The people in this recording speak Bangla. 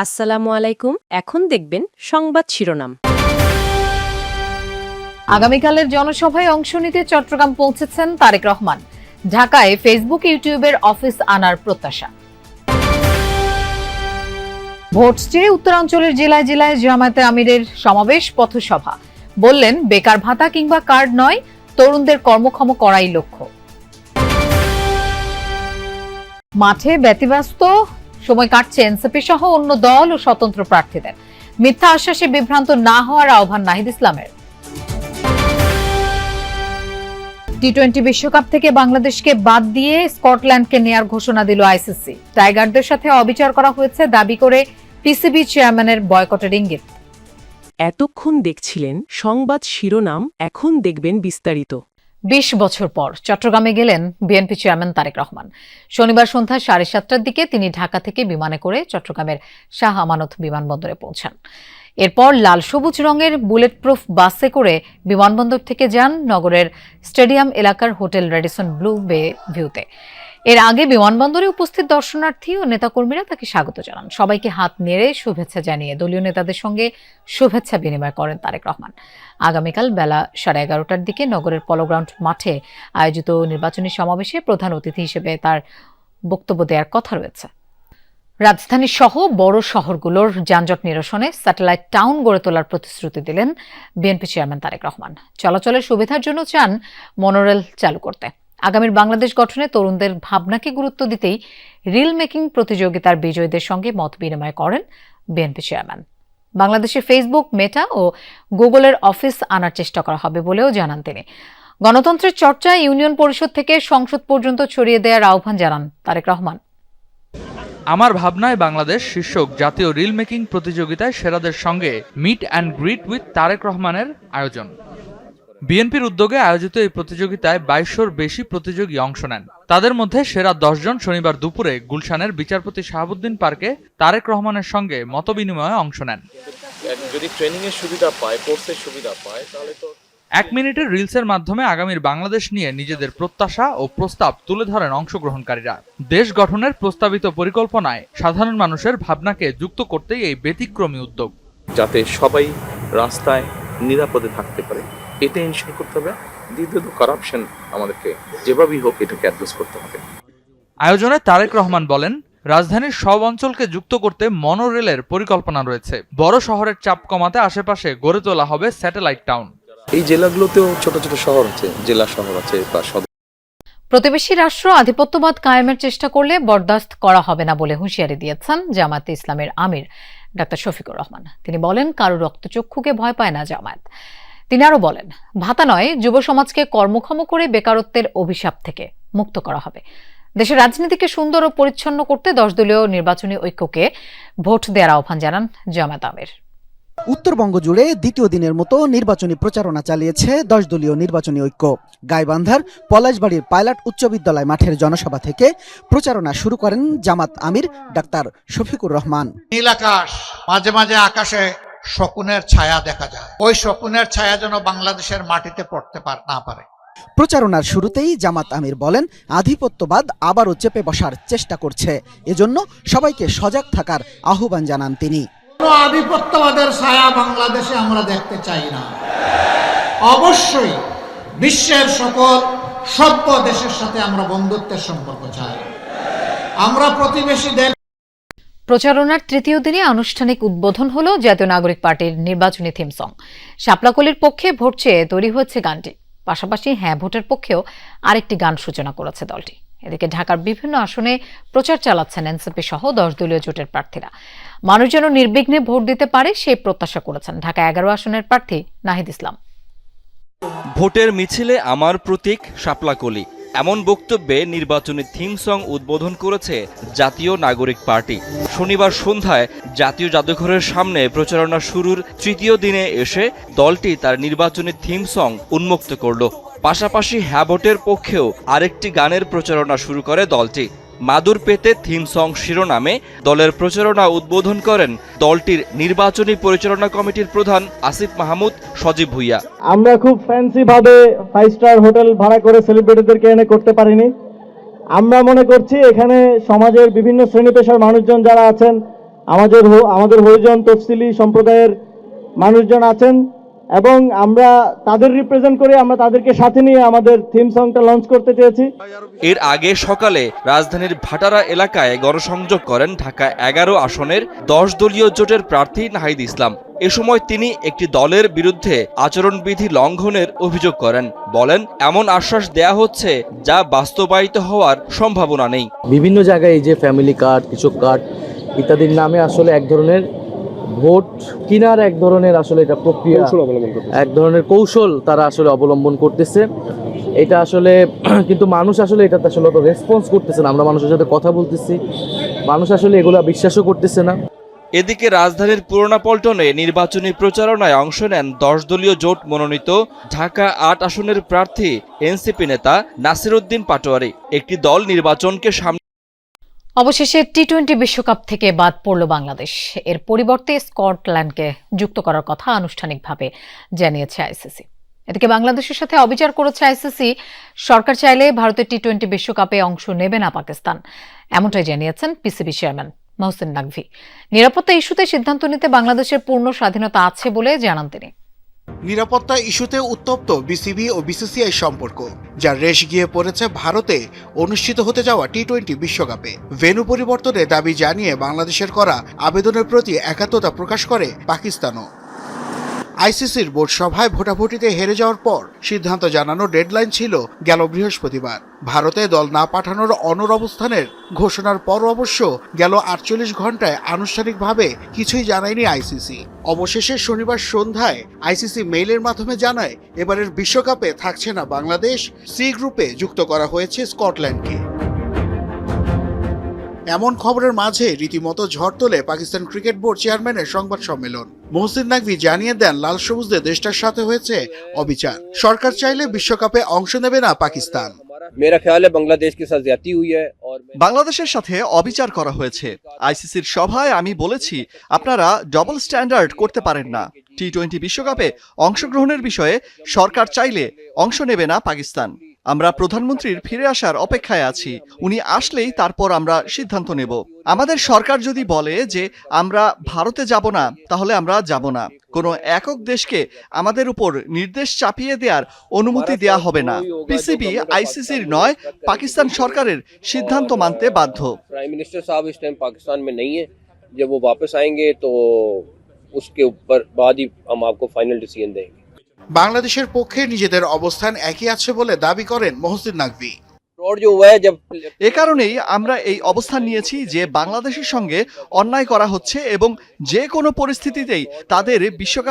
আসসালামু আলাইকুম। এখন দেখবেন সংবাদ শিরোনাম। আগামীকালের জনসভায় অংশ নিতে চট্টগ্রাম পৌঁছেছেন তারেক রহমান। ঢাকায় ফেসবুক ইউটিউবের অফিস আনার প্রত্যাশা। ভোট চেয়ে উত্তরাঞ্চলের জেলায় জেলায় জামায়াতে আমিরের সমাবেশ পথসভা। বললেন, বেকার ভাতা কিংবা কার্ড নয়, তরুণদের কর্মক্ষম করাই লক্ষ্য। মাঠে ব্যতিব্যস্ত সময় কাটছে এনসিপি সহ অন্য দল ও স্বতন্ত্র প্রার্থীদের। মিথ্যা আশ্বাসে বিভ্রান্ত না হওয়ার আহ্বান নাহিদ ইসলামের। টি-20 বিশ্বকাপ থেকে বাংলাদেশকে বাদ দিয়ে স্কটল্যান্ডকে নেয়ার ঘোষণা দিল আইসিসি। টাইগারদের সাথে অবিচার করা হয়েছে দাবি করে পিসিবি চেয়ারম্যানের বয়কটের ইঙ্গিত। এতক্ষণ দেখছিলেন সংবাদ শিরোনাম, এখন দেখবেন বিস্তারিত। 20 বছর পর চট্টগ্রামে গেলেন বিএনপি চেয়ারম্যান তারেক রহমান। শনিবার সন্ধ্যা 7:30টার দিকে তিনি ঢাকা থেকে বিমানে করে চট্টগ্রামের শাহ আমানত বিমানবন্দরে পৌঁছান। এরপর লাল সবুজ রঙের বুলেট প্রুফ বাসে করে বিমানবন্দর থেকে যান নগরের স্টেডিয়াম এলাকার হোটেল রেডিসন ব্লু বে ভিউতে। এর আগে বিমানবন্দরে উপস্থিত দর্শনার্থী ও নেতাকর্মীরা তাকে স্বাগত জানান। সবাইকে হাত নেড়ে শুভেচ্ছা জানিয়ে দলীয় নেতাদের সঙ্গে শুভেচ্ছা বিনিময় করেন তারেক রহমান। আগামীকাল বেলা 11:30টার দিকে নগরের পলো গ্রাউন্ড মাঠে আয়োজিত নির্বাচনী সমাবেশে প্রধান অতিথি হিসেবে তার বক্তব্য দেওয়ার কথা রয়েছে। রাজধানী সহ বড় শহরগুলোর যানজট নিরসনে স্যাটেলাইট টাউন গড়ে তোলার প্রতিশ্রুতি দিলেন বিএনপি চেয়ারম্যান তারেক রহমান। চলাচলের সুবিধার জন্য চান মনোরেল চালু করতে। আগামীর বাংলাদেশ গঠনে তরুণদের ভাবনাকে গুরুত্ব দিতেই রিল মেকিং প্রতিযোগিতার বিজয়ীদের সঙ্গে মত বিনিময় করেন বিএনপি চেয়ারম্যান। বাংলাদেশে ফেসবুক, মেটা ও গুগলের অফিস আনার চেষ্টা করা হবে বলেও জানান তিনি। গণতন্ত্রের চর্চা ইউনিয়ন পরিষদ থেকে সংসদ পর্যন্ত ছড়িয়ে দেওয়ার আহ্বান জানান তারেক রহমান। আমার ভাবনায় বাংলাদেশ শীর্ষক জাতীয় রিল মেকিং প্রতিযোগিতায় সেরাদের সঙ্গে meet and greet with Tarek রহমানের আয়োজন। বিএনপির উদ্যোগে আয়োজিত এই প্রতিযোগিতায় 2200-র বেশি প্রতিযোগী অংশ নেন। তাদের মধ্যে সেরা 10 জন শনিবার দুপুরে গুলশানের বিচারপতি শাহাবুদ্দিন পার্কে তারেক রহমানের সঙ্গে মতবিনিময়ে অংশ নেন। যদি ট্রেনিং এর সুবিধা পায়, কোর্সের সুবিধা পায়, তাহলে তো 1 মিনিটের রিলসের মাধ্যমে আগামীর বাংলাদেশ নিয়ে নিজেদের প্রত্যাশা ও প্রস্তাব তুলে ধরেন অংশগ্রহণকারীরা। দেশ গঠনের প্রস্তাবিত পরিকল্পনায় সাধারণ মানুষের ভাবনাকে যুক্ত করতেই এই ব্যতিক্রমী উদ্যোগ। যাতে সবাই রাস্তায় নিরাপদে থাকতে পারে, এটা এনশিওর করতে হবে। দ্বিতীয়ত, কারাপশন আমাদেরকে যেভাবেই হোক এটাকে অ্যাড্রেস করতে হবে। আয়োজনে তারেক রহমান বলেন, রাজধানীর সব অঞ্চলকে যুক্ত করতে মনোরেলের পরিকল্পনা রয়েছে। বড় শহরের চাপ কমাতে আশেপাশে গড়ে তোলা হবে স্যাটেলাইট টাউন। এই জেলাগুলোতেও ছোট ছোট শহর আছে, জেলা শহর আছে বা সদর। প্রতিবেশী রাষ্ট্র আধিপত্যবাদ কায়েমের চেষ্টা করলে বরদাস্ত করা হবে না বলে হুঁশিয়ারি দিয়েছেন জামায়াতে ইসলামের আমির ডাক্তার শফিকুর রহমান। তিনি বলেন, কারো রক্তচক্ষুকে ভয় পায় না জামায়াত। তিনি আরো বলেন, ভাতা নয়, যুব সমাজকে কর্মক্ষম করে বেকারত্বের অভিশাপ থেকে মুক্ত করা হবে। দেশের রাজনীতিকে সুন্দর ও পরিচ্ছন্ন করতে 10 দলীয় নির্বাচনী ঐক্যকে ভোট দেওয়ার আহ্বান জানান জামায়াত আমির। উত্তরবঙ্গ জুড়ে দ্বিতীয় দিনের মতো নির্বাচনী প্রচারণা চালিয়েছে 10 দলীয় নির্বাচনী ঐক্য। গাইবান্ধার পলাশবাড়ির পাইলট উচ্চ বিদ্যালয় মাঠের জনসভা থেকে প্রচারণা শুরু করেন জামাত আমির ডাক্তার শফিকুর রহমান। নীল আকাশ, মাঝে মাঝে আকাশে শকুনের ছায়া দেখা যায়। ওই শকুনের ছায়া যেন বাংলাদেশের মাটিতে পড়তে না পারে। প্রচারণার শুরুতেই জামাত আমির বলেন, আধিপত্যবাদ আবারও চেপে বসার চেষ্টা করছে, এজন্য সবাইকে সজাগ থাকার আহ্বান জানান তিনি। কোনো আধিপত্যবাদের ছায়া বাংলাদেশে আমরা দেখতে চাই না। অবশ্যই বিশ্বের সকল সভ্য দেশের সাথে আমরা বন্ধুত্বের সম্পর্ক চাই। আমরা প্রতিবেশী দেশ। প্রচারণার তৃতীয় দিনে আনুষ্ঠানিক উদ্বোধন হলো জাতীয় নাগরিক পার্টির নির্বাচনী থিম সং। শাপলাকলির পক্ষে ভোট চেয়ে তৈরি হয়েছে গানটি। পাশাপাশি হ্যাঁ ভোটের পক্ষেও আরেকটি গান সূচনা করেছে দলটি। এদিকে ঢাকার বিভিন্ন আসনে প্রচার চালাচ্ছেন এনসিপি সহ 10 দলীয় জোটের প্রার্থীরা। মানুষ যেন নির্বিঘ্নে ভোট দিতে পারে সেই প্রত্যাশা করেছেন ঢাকা 11 আসনের প্রার্থী নাহিদ ইসলাম। ভোটের মিছিলে আমার প্রতীক শাপলাকলি, এমন বক্তব্যে নির্বাচনী থিম সং উদ্বোধন করেছে জাতীয় নাগরিক পার্টি। শনিবার সন্ধ্যায় জাতীয় জাদুঘরের সামনে প্রচারণা শুরুর তৃতীয় দিনে এসে দলটি তার নির্বাচনী থিম সং উন্মুক্ত করল। পাশাপাশি হ্যাঁ ভোটের পক্ষেও আরেকটি গানের প্রচারণা শুরু করে দলটি। মাদুর পেতে থিম সং শিরোনামে দলের প্রচারণা উদ্বোধন করেন দলটির নির্বাচনী পরিচালনা কমিটির প্রধান আসিফ মাহমুদ সজীব ভুইয়া। আমরা খুব ফ্যান্সি ভাবে 5 স্টার হোটেল ভাড়া করে সেলিব্রিটিদেরকে এনে করতে পারিনি। আমরা মনে করছি এখানে সমাজের বিভিন্ন শ্রেণী পেশার মানুষজন যারা আছেন আমাদের হরিজন তফসিলি সম্প্রদায়ের মানুষজন আছেন এবং আমরা তাদের রিপ্রেজেন্ট করে আমরা তাদেরকে সাথে নিয়ে আমাদের থিম সংটা লঞ্চ করতে চেয়েছি। এর আগে সকালে রাজধানীর ভাটারা এলাকায় গণসংযোগ করেন ঢাকা 11 আসনের 10 দলীয় জোটের প্রার্থী নাহিদ ইসলাম। এ সময় তিনি একটি দলের বিরুদ্ধে আচরণবিধি লঙ্ঘনের অভিযোগ করেন। বলেন, এমন আশ্বাস দেয়া হচ্ছে যা বাস্তবায়িত হওয়ার সম্ভাবনা নেই। বিভিন্ন জায়গায় এই যে ফ্যামিলি কার্ড, কৃষক কার্ড ইত্যাদির নামে আসলে এক ধরনের ভোট কিনার এক ধরনের আসলে এটা প্রক্রিয়া, এক ধরনের কৌশল তারা আসলে অবলম্বন করতেছে। এটা আসলে কিন্তু মানুষ আসলে এটাতে আসলে রেসপন্স করতেছে না। আমরা মানুষের সাথে কথা বলতেছি, মানুষ আসলে এগুলা বিশ্বাসও করতেছে না। এদিকে রাজধানীর পুরোনো পল্টনে নির্বাচনী প্রচারণায় অংশ নেন 10 দলীয় জোট মনোনীত ঢাকা 8 আসনের প্রার্থী এনসিপি নেতা নাসির উদ্দিন পাটোয়ারি। একটি দল নির্বাচনকে সামনে অবশেষে টি-20 বিশ্বকাপ থেকে বাদ পড়ল বাংলাদেশ। এর পরিবর্তে স্কটল্যান্ডকে যুক্ত করার কথা আনুষ্ঠানিকভাবে জানিয়েছে আইসিসি। এদিকে বাংলাদেশের সাথে অবিচার করেছে আইসিসি। সরকার চাইলে ভারতের টি-20 বিশ্বকাপে অংশ নেবে না পাকিস্তান, এমনটাই জানিয়েছেন পিসিবি চেয়ারম্যান মহসিন নাকভি। নিরাপত্তা ইস্যুতে সিদ্ধান্ত নিতে বাংলাদেশের পূর্ণ স্বাধীনতা আছে বলে জানান তিনি। নিরাপত্তা ইস্যুতে উত্তপ্ত বিসিবি ও বিসিসিআই সম্পর্ক, যার রেশ গিয়ে পড়েছে ভারতে অনুষ্ঠিত হতে যাওয়া টি-20 বিশ্বকাপে। ভেন্যু পরিবর্তনে দাবি জানিয়ে বাংলাদেশের করা আবেদনের প্রতি একাত্মতা প্রকাশ করে পাকিস্তানও। আইসিসির বোর্ড সভায় ভোটাভুটিতে হেরে যাওয়ার পর সিদ্ধান্ত জানানোর ডেডলাইন ছিল গেল বৃহস্পতিবার। ভারতে দল না পাঠানোর অনড় অবস্থানের ঘোষণার পর অবশ্য গেল 48 ঘন্টায় আনুষ্ঠানিকভাবে কিছুই জানায়নি আইসিসি। অবশেষে শনিবার সন্ধ্যায় আইসিসি মেইলের মাধ্যমে জানায় এবারের বিশ্বকাপে থাকছে না বাংলাদেশ, সি গ্রুপে যুক্ত করা হয়েছে স্কটল্যান্ডকে। এমন খবরের মাঝে রীতিমতো ঝড় তোলে পাকিস্তান ক্রিকেট বোর্ড চেয়ারম্যানের সংবাদ সম্মেলন। মহসিন নাকভি জানিয়ে দেন, লাল সবুজদের দেশটার সাথে হয়েছে অবিচার। সরকার চাইলে বিশ্বকাপে অংশ নেবে না পাকিস্তান। বাংলাদেশের সাথে অবিচার করা হয়েছে। আইসিসির সভায় আমি বলেছি, আপনারা ডবল স্ট্যান্ডার্ড করতে পারেন না। টি-20 বিশ্বকাপে অংশগ্রহণের বিষয়ে সরকার চাইলে অংশ নেবে না পাকিস্তান। আমরা প্রধানমন্ত্রীর ফিরে আসার অপেক্ষায় আছি। উনি আসলেই তারপর আমরা সিদ্ধান্ত নেব। আমাদের সরকার যদি বলে যে আমরা ভারতে যাব না, তাহলে আমরা যাব না। কোনো একক দেশকে আমাদের উপর নির্দেশ চাপিয়ে দেওয়ার অনুমতি দেয়া হবে না। পিসিবি আইসিসির নয়, পাকিস্তান সরকারের সিদ্ধান্ত মানতে বাধ্য। प्राइम मिनिस्टर साहब इस टाइम पाकिस्तान में नहीं है। जब वो वापस आएंगे तो उसके ऊपर बाद ही हम आपको फाइनल डिसीजन देंगे। বাংলাদেশের পক্ষে নিজেদের অবস্থান একই আছে বলে দাবি করেন মহসিন নাকভি। এ কারণেই আমরা এই অবস্থান নিয়েছি যে বাংলাদেশের সঙ্গে অন্যায় করা হচ্ছে এবং যে কোনো পরিস্থিতিতেই তাদের বিশ্বকাপ